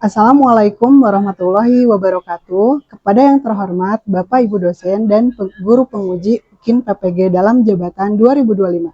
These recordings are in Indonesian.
Assalamualaikum warahmatullahi wabarakatuh. Kepada yang terhormat Bapak Ibu dosen dan guru penguji UKIN PPG dalam jabatan 2025.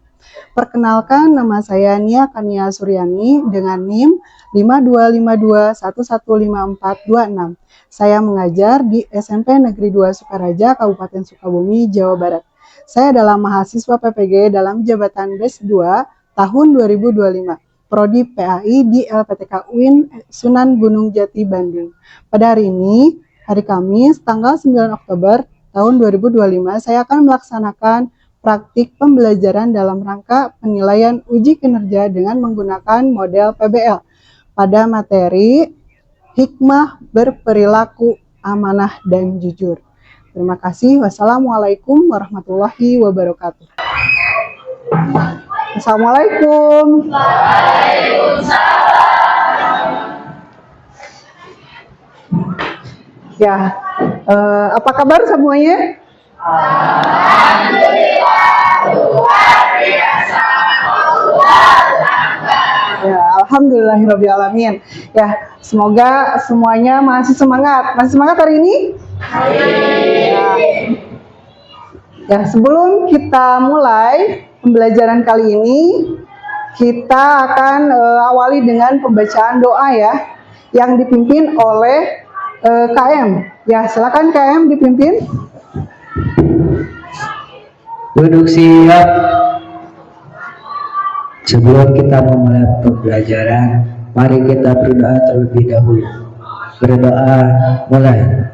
Perkenalkan, nama saya Nia Kania Suryani dengan NIM 5252115426. Saya mengajar di SMP Negeri 2 Sukaraja, Kabupaten Sukabumi, Jawa Barat. Saya adalah mahasiswa PPG dalam jabatan BES 2 tahun 2025. Prodi PAI di LPTK UIN Sunan Gunung Jati, Bandung. Pada hari ini, hari Kamis, tanggal 9 Oktober tahun 2025, saya akan melaksanakan praktik pembelajaran dalam rangka penilaian uji kinerja dengan menggunakan model PBL pada materi hikmah berperilaku amanah dan jujur. Terima kasih. Wassalamualaikum warahmatullahi wabarakatuh. Assalamualaikum. Ya, apa kabar semuanya? Alhamdulillah, luar biasa. Ya, alhamdulillahirobbilalamin. Ya, semoga semuanya masih semangat. Masih semangat hari ini? Ya, sebelum kita mulai pembelajaran kali ini, kita akan awali dengan pembacaan doa ya, yang dipimpin oleh KM. Ya, silakan KM dipimpin. Duduk siap. Sebelum kita memulai pembelajaran, mari kita berdoa terlebih dahulu. Berdoa, mulai.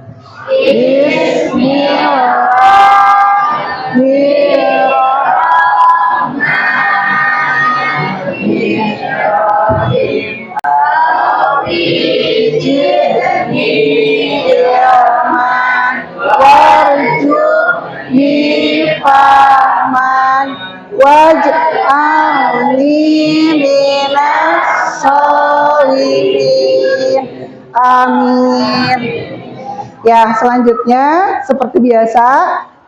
Amin. Ya, selanjutnya seperti biasa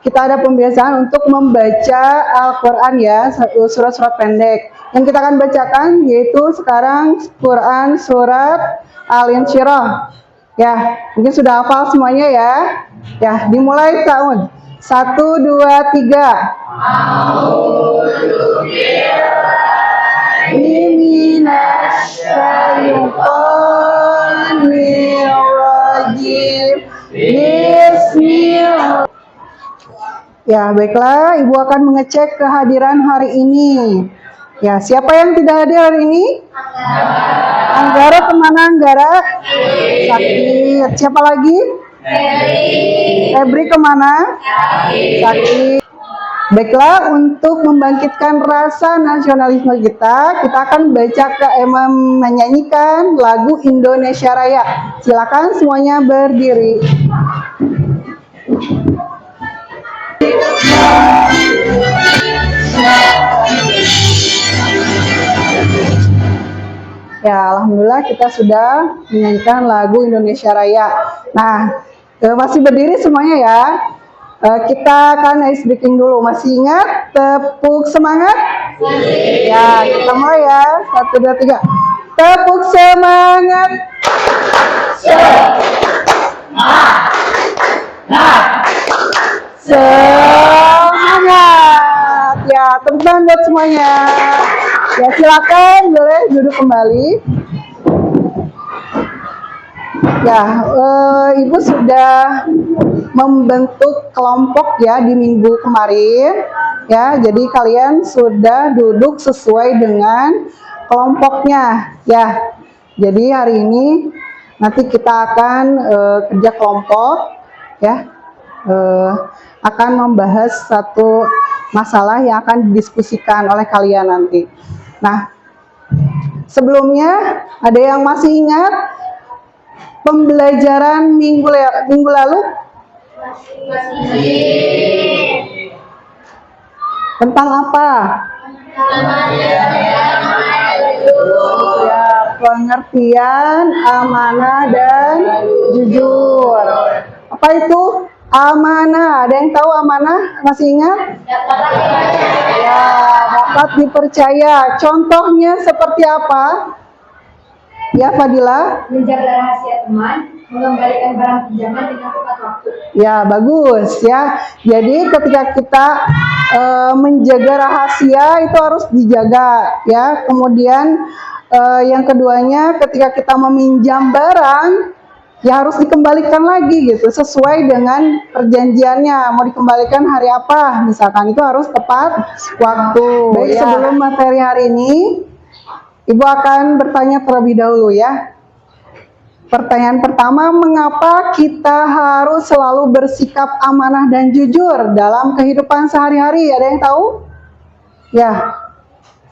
kita ada pembiasaan untuk membaca Al-Quran ya, surat-surat pendek. Yang kita akan bacakan yaitu sekarang Quran surat Al-Insyirah. Ya, mungkin sudah hafal semuanya ya. Ya, dimulai tahun 1, 2, 3. Bismillah. Ya, baiklah, Ibu akan mengecek kehadiran hari ini. Ya, siapa yang tidak hadir hari ini? Anggara, kemana Anggara? Sakit. Siapa lagi? Febri kemana? Sakit. Baiklah, untuk membangkitkan rasa nasionalisme kita akan menyanyikan lagu Indonesia Raya. Silakan semuanya berdiri. Ya, alhamdulillah kita sudah menyanyikan lagu Indonesia Raya. Nah, masih berdiri semuanya ya. Kita akan ice breaking dulu. Masih ingat tepuk semangat? Ya, kita mulai ya. 1, 2, 3. Tepuk semangat. Semangat. Ya, tepuk tangan buat semuanya. Ya, silakan boleh duduk kembali. Ya, Ibu sudah membentuk kelompok ya di minggu kemarin ya, jadi kalian sudah duduk sesuai dengan kelompoknya ya. Jadi hari ini nanti kita akan kerja kelompok ya, akan membahas satu masalah yang akan didiskusikan oleh kalian nanti. Nah, sebelumnya ada yang masih ingat pembelajaran minggu lalu? Tentang apa? Ya, pengertian amanah dan jujur. Apa itu amanah? Ada yang tahu amanah? Masih ingat? Ya, dapat dipercaya. Contohnya seperti apa? Ya, Fadila. Menjaga rahasia teman, mengembalikan barang pinjaman dengan tepat waktu. Ya, bagus ya. Jadi ketika kita menjaga rahasia itu harus dijaga ya. Kemudian yang keduanya ketika kita meminjam barang ya harus dikembalikan lagi gitu sesuai dengan perjanjiannya. Mau dikembalikan hari apa? Misalkan itu harus tepat waktu. Baik, ya. Sebelum materi hari ini, Ibu akan bertanya terlebih dahulu ya. Pertanyaan pertama, mengapa kita harus selalu bersikap amanah dan jujur dalam kehidupan sehari-hari? Ada yang tahu? Ya.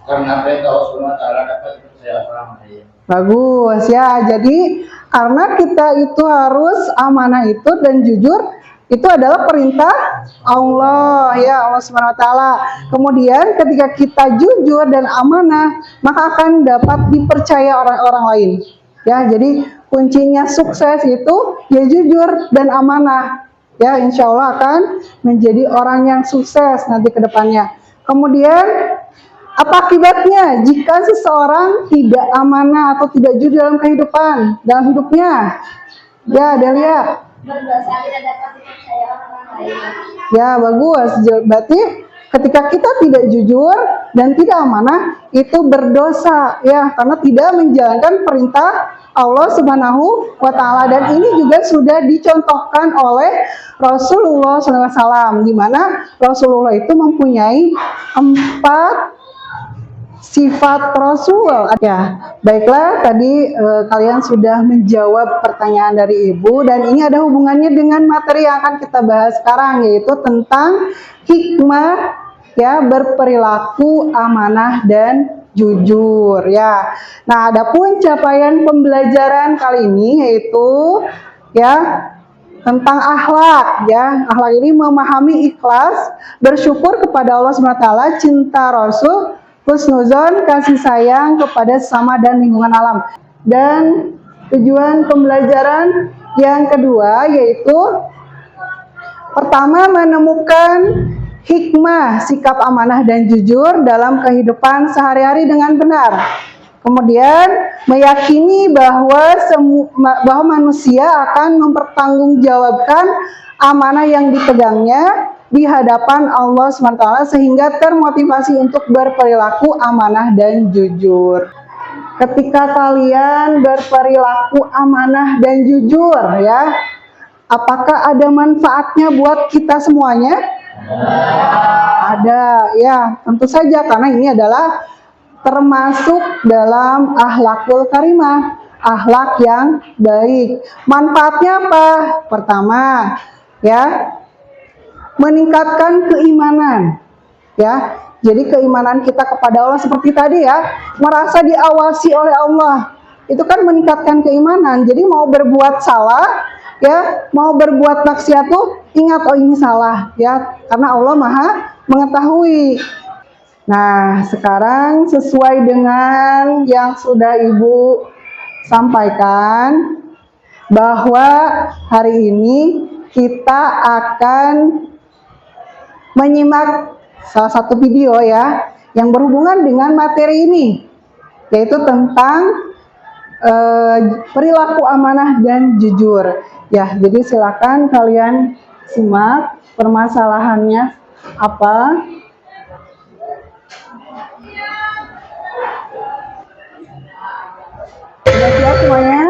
Karena perintah Allah SWT dapat dipercaya orang lain. Bagus ya. Jadi karena kita itu harus amanah itu dan jujur, itu adalah perintah Allah ya, Allah SWT. Kemudian ketika kita jujur dan amanah, maka akan dapat dipercaya orang-orang lain. Ya, jadi kuncinya sukses itu ya jujur dan amanah. Ya, insya Allah akan menjadi orang yang sukses nanti ke depannya. Kemudian apa akibatnya jika seseorang tidak amanah atau tidak jujur dalam kehidupan, dalam hidupnya? Ya, Delia. Berdosa tidak dapat dipercaya orang lain. Ya, bagus. Berarti ketika kita tidak jujur dan tidak amanah, itu berdosa ya, karena tidak menjalankan perintah Allah Subhanahu wa Ta'ala. Dan ini juga sudah dicontohkan oleh Rasulullah SAW, di mana Rasulullah itu mempunyai 4 sifat Rasul. Ya, baiklah, tadi kalian sudah menjawab pertanyaan dari Ibu, dan ini ada hubungannya dengan materi yang akan kita bahas sekarang, yaitu tentang hikmah ya berperilaku amanah dan jujur ya. Nah, adapun capaian pembelajaran kali ini yaitu ya tentang akhlak ya. Akhlak ini memahami ikhlas, bersyukur kepada Allah SWT, cinta Rasul, husnuzon, kasih sayang kepada sesama dan lingkungan alam. Dan tujuan pembelajaran yang kedua yaitu pertama, menemukan hikmah sikap amanah dan jujur dalam kehidupan sehari-hari dengan benar. Kemudian meyakini bahwa manusia akan mempertanggungjawabkan amanah yang dipegangnya di hadapan Allah SWT sehingga termotivasi untuk berperilaku amanah dan jujur. Ketika kalian berperilaku amanah dan jujur ya, apakah ada manfaatnya buat kita semuanya? Ada ya, tentu saja, karena ini adalah termasuk dalam akhlakul karimah, akhlak yang baik. Manfaatnya apa? Pertama ya, meningkatkan keimanan ya. Jadi keimanan kita kepada Allah seperti tadi ya, merasa diawasi oleh Allah, itu kan meningkatkan keimanan. Jadi mau berbuat salah ya, mau berbuat maksiat tuh ingat, oh ini salah ya, karena Allah Maha mengetahui. Nah, sekarang sesuai dengan yang sudah Ibu sampaikan, bahwa hari ini kita akan menyimak salah satu video ya yang berhubungan dengan materi ini, yaitu tentang perilaku amanah dan jujur ya. Jadi silakan kalian simak permasalahannya apa. Sudah siap semuanya?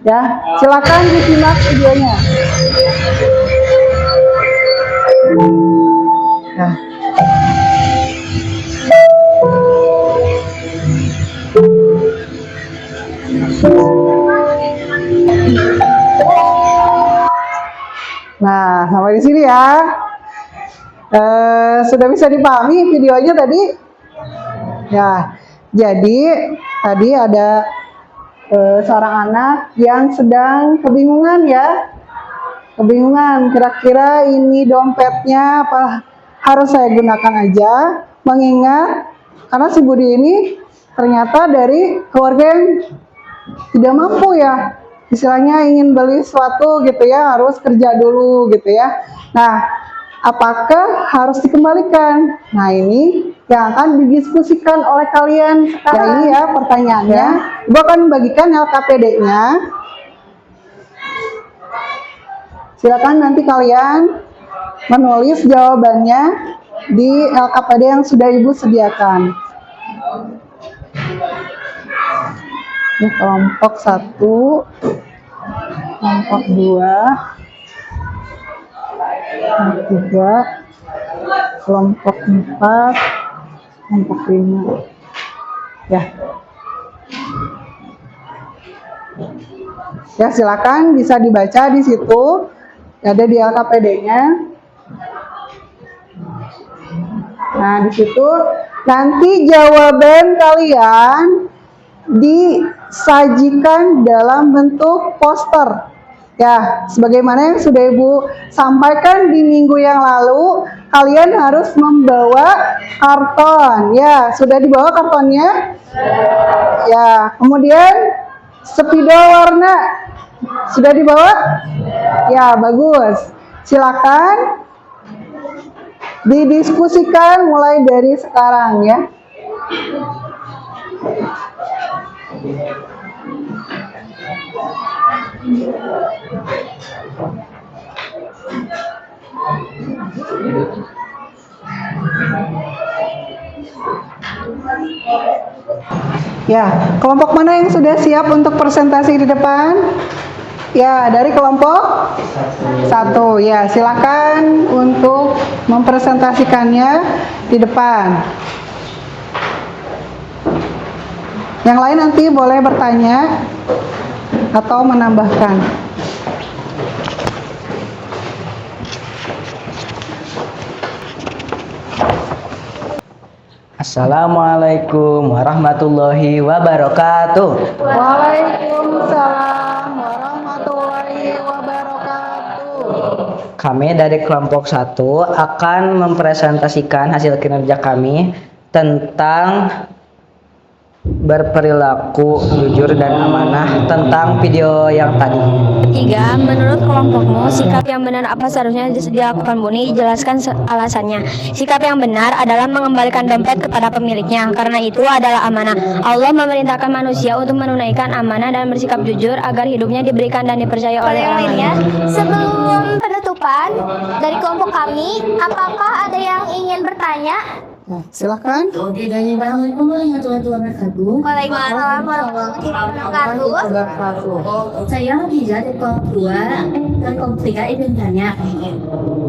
Ya, silakan disimak videonya. Ya. Nah, sampai di sini ya. Sudah bisa dipahami videonya tadi? Ya, jadi tadi ada seorang anak yang sedang kebingungan ya. Kebingungan, kira-kira ini dompetnya apa harus saya gunakan aja, mengingat karena si Budi ini ternyata dari keluarga yang tidak mampu ya, istilahnya ingin beli sesuatu gitu ya, harus kerja dulu gitu ya. Nah, apakah harus dikembalikan? Nah, ini yang akan didiskusikan oleh kalian sekarang. Ya, ini ya pertanyaannya. Ibu akan membagikan LKPD-nya. Silakan nanti kalian menulis jawabannya di LKPD yang sudah Ibu sediakan. Ini kelompok 1, kelompok 2, kelompok 3, kelompok 4, kelompok 5. Ya. Ya, silakan bisa dibaca di situ. Ada di LKPD-nya. Nah, di situ nanti jawaban kalian disajikan dalam bentuk poster. Ya, sebagaimana yang sudah Ibu sampaikan di minggu yang lalu, kalian harus membawa karton. Ya, sudah dibawa kartonnya? Ya, kemudian spidol warna sudah dibawa? Ya, bagus. Silakan didiskusikan mulai dari sekarang ya. Ya, kelompok mana yang sudah siap untuk presentasi di depan? Ya, dari kelompok 1. Ya, silakan untuk mempresentasikannya di depan. Yang lain nanti boleh bertanya atau menambahkan. Assalamualaikum warahmatullahi wabarakatuh. Waalaikumsalam warahmatullahi wabarakatuh. Kami dari kelompok 1 akan mempresentasikan hasil kinerja kami tentang berperilaku jujur dan amanah tentang video yang tadi. Ketiga, menurut kelompokmu, sikap yang benar apa seharusnya dilakukan Buni? Jelaskan alasannya. Sikap yang benar adalah mengembalikan dompet kepada pemiliknya, karena itu adalah amanah. Allah memerintahkan manusia untuk menunaikan amanah dan bersikap jujur agar hidupnya diberikan dan dipercaya oleh orang lainnya. Sebelum penutupan dari kelompok kami, apakah ada yang ingin bertanya? Nah, silakan. Waalaikumsalam warahmatullahi wabarakatuh. Saya Hadiza dari kelompok 2 dan kelompok 3 ingin tanya.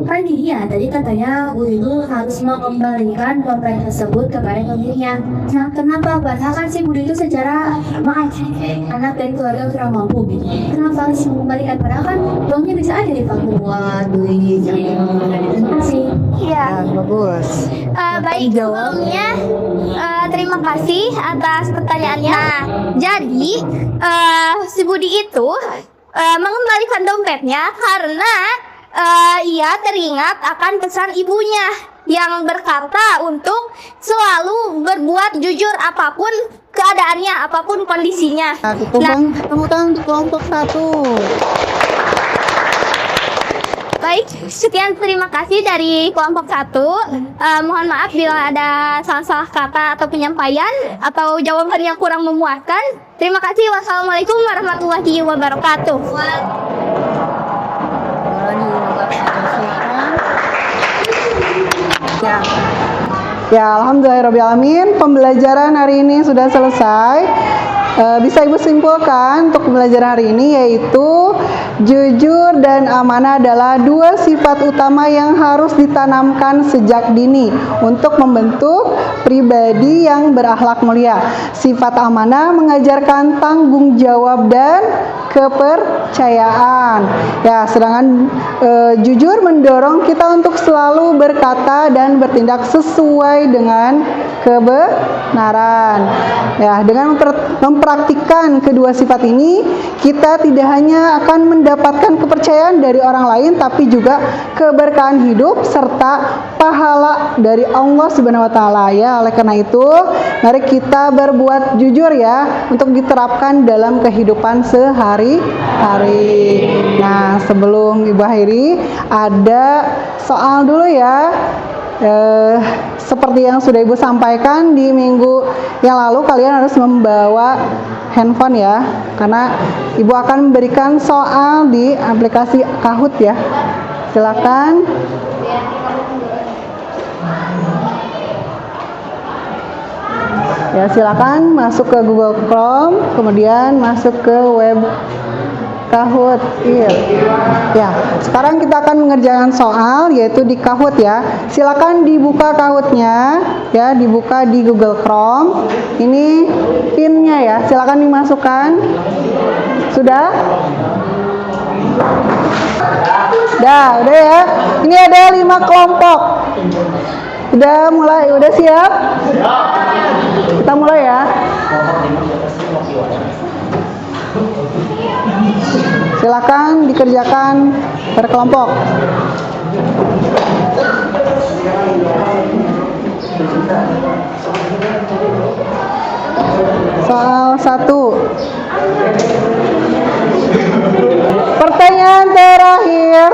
Kan dia tadi katanya Budi harus mengembalikan dompet tersebut kepada pemiliknya. Nah, kenapa? Padahal kan si Budi itu secara anak dan keluarga kurang mampu. Kenapa harus mengembalikan? Padahal kan uangnya bisa aja dipakai buat beli terima kasih. Iya. Bagus. Baik, sebelumnya terima kasih atas pertanyaannya. Nah, jadi si Budi itu mengembalikan dompetnya karena ia teringat akan pesan ibunya yang berkata untuk selalu berbuat jujur apapun keadaannya, apapun kondisinya. Tepuk tangan di kelompok 1. Baik, sekian terima kasih dari kelompok 1. Mohon maaf bila ada salah-salah kata atau penyampaian atau jawaban yang kurang memuaskan. Terima kasih. Wassalamualaikum warahmatullahi wabarakatuh. Ya, alhamdulillahirrahmanirrahim. Pembelajaran hari ini sudah selesai. Bisa Ibu simpulkan untuk pembelajaran hari ini yaitu jujur dan amanah adalah dua sifat utama yang harus ditanamkan sejak dini untuk membentuk pribadi yang berakhlak mulia. Sifat amanah mengajarkan tanggung jawab dan kepercayaan. Ya, sedangkan jujur mendorong kita untuk selalu berkata dan bertindak sesuai dengan kebenaran. Ya, dengan mempraktikkan kedua sifat ini, kita tidak hanya akan mendapatkan kepercayaan dari orang lain, tapi juga keberkahan hidup serta pahala dari Allah Subhanahu wa taala. Ya, oleh karena itu, mari kita berbuat jujur ya untuk diterapkan dalam kehidupan sehari-hari. Nah, sebelum Ibu akhiri, ada soal dulu ya. Seperti yang sudah Ibu sampaikan di minggu yang lalu, kalian harus membawa handphone ya, karena Ibu akan memberikan soal di aplikasi Kahoot ya. Silakan. Ya, silakan masuk ke Google Chrome, kemudian masuk ke web Kahoot. Iya. Ya, sekarang kita akan mengerjakan soal yaitu di Kahoot ya. Silakan dibuka Kahoot-nya ya, dibuka di Google Chrome. Ini PIN-nya ya, silakan dimasukkan. Sudah? Udah ya. Ini ada 5 kelompok. Udah mulai, udah siap? Kita mulai ya. Silakan dikerjakan per kelompok. Soal 1. Pertanyaan terakhir.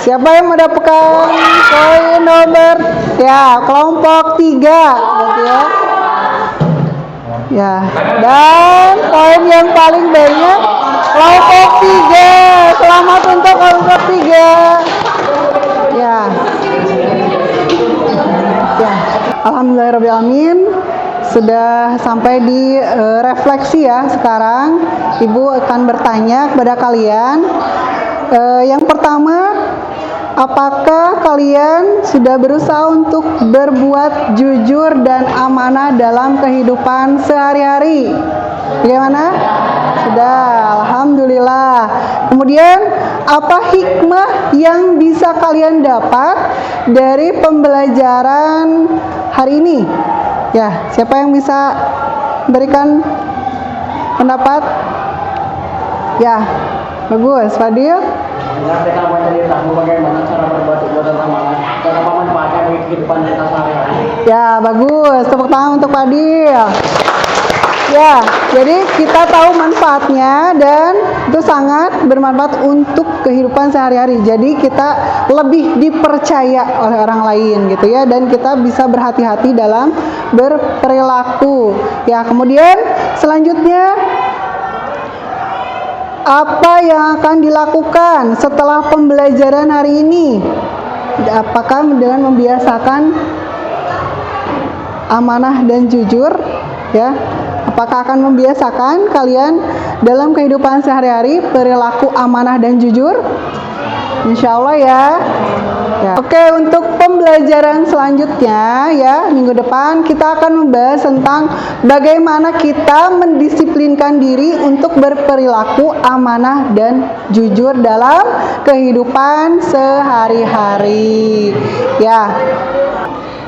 Siapa yang mendapatkan koin nomor ya kelompok 3 gitu ya. Ya, dan koin yang paling banyak kelompok 3. Selamat untuk kelompok 3. Ya. Ya, alhamdulillahirobbilalamin. Sudah sampai di refleksi ya. Sekarang Ibu akan bertanya kepada kalian. Yang pertama, apakah kalian sudah berusaha untuk berbuat jujur dan amanah dalam kehidupan sehari-hari? Bagaimana? Sudah, alhamdulillah. Kemudian, apa hikmah yang bisa kalian dapat dari pembelajaran hari ini? Ya, siapa yang bisa berikan pendapat? Ya, bagus, Fadil. Kita menceritakan bagaimana cara berbuat perbuatan amanah dan apa manfaatnya bagi kehidupan kita sehari-hari. Ya, bagus. Tepuk tangan untuk Fadil. Ya, jadi kita tahu manfaatnya dan itu sangat bermanfaat untuk kehidupan sehari-hari. Jadi kita lebih dipercaya oleh orang lain gitu ya, dan kita bisa berhati-hati dalam berperilaku. Ya, kemudian selanjutnya apa yang akan dilakukan setelah pembelajaran hari ini? Apakah dengan membiasakan amanah dan jujur ya? Apakah akan membiasakan kalian dalam kehidupan sehari-hari perilaku amanah dan jujur? Insya Allah ya. Oke, untuk pembelajaran selanjutnya ya, minggu depan kita akan membahas tentang bagaimana kita mendisiplinkan diri untuk berperilaku amanah dan jujur dalam kehidupan sehari-hari. Ya,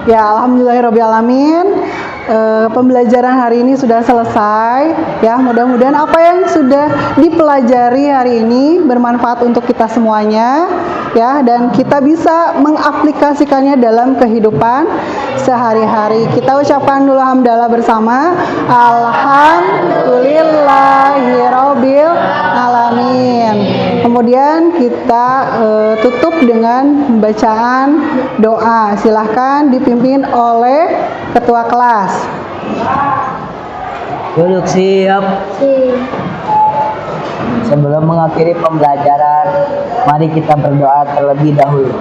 alhamdulillahirobbilalamin. Pembelajaran hari ini sudah selesai ya, mudah-mudahan apa yang sudah dipelajari hari ini bermanfaat untuk kita semuanya ya, dan kita bisa mengaplikasikannya dalam kehidupan sehari-hari. Kita ucapkan dulu hamdalah bersama. Alhamdulillahirabbil alamin. Kemudian kita tutup dengan bacaan doa. Silahkan dipimpin oleh ketua kelas. Duduk siap. Sebelum mengakhiri pembelajaran, mari kita berdoa terlebih dahulu.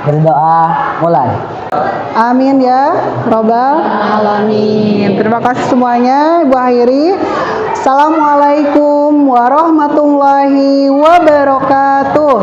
Berdoa, mulai. Amin ya Robbal alamin. Terima kasih semuanya. Ibu akhiri. Assalamualaikum warahmatullahi wabarakatuh.